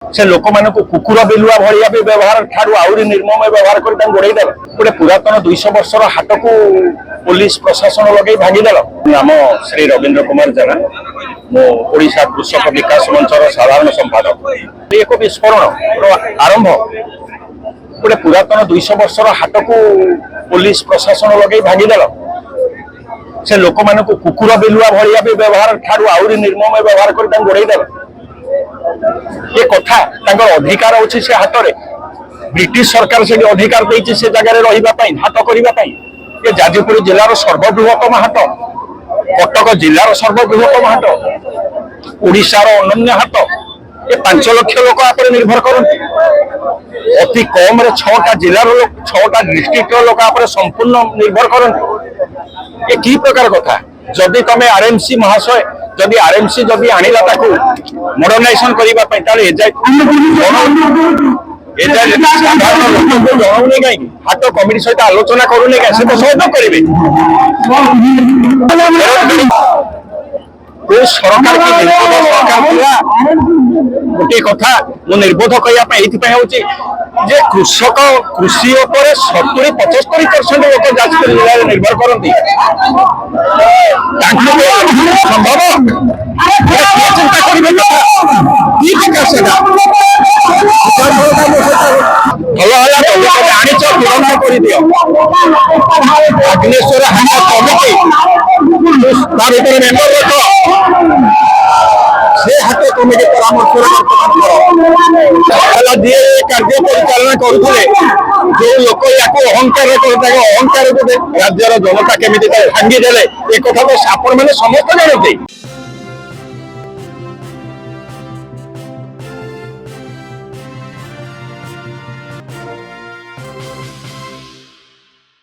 से लोक मान कुकुर बिलुआ भाया भी व्यवहार ठार आहरी निर्मम व्यवहार कर गोड़े देल गोटे पुरातन 200 वर्षर हाट को पुलिस प्रशासन लगे भांगीदेल। नाम श्री रवींद्र कुमार जेना मो ओडिशा कृषक विकास मंचर साधारण संपादक। एक विस्फोरण आरंभ गोटे पुरातन 200 वर्षर हाट को पुलिस प्रशासन लगे भांगीदेल से लोक मान कुकुर बिलुआ भाया भी व्यवहार ठार आहरी निर्मम व्यवहार कर गोड़े देल। ये कथा अधिकार अच्छे से हाथ में ब्रिटिश सरकार से अधिकार देती से जगह रही हाट करने ये जाजपुर जिलार सर्वबृहत्तम हाट कटक जिलार सर्वबृहत्तम हाट ओडिशार अनन्य हाट ये 5 लाख लोक आप निर्भर करते अति कम 6टा जिलार 6टा डिस्ट्रिक्ट लोक आप संपूर्ण निर्भर करते। ये कि प्रकार कथा जदि तुम आरएमसी महाशय जदि आरएमसी जदि आनिला ताकू मॉडर्नाइजेशन करिबा पई ताले जनाऊनी कहीं हाट कमिटी सहित आलोचना करूनी कहीं से तो सहयोग करेंगे सरकार की सरकार गोटे कथा मु निर्बोध कहवाई जे कृषक कृषि 70-75% लोक जाजपुर जिले में निर्भर करती संभव चिंता करेंगे अग्नेश्वर हाट कमिटी मेम्बर से हाट कमिटी परामर्श कार्य परिचालना करुले जो लोक या अहंकार अहंकार राज्यर जनता केमी भांगी देले एक कथा तो आपण मैंने समस्त जानते।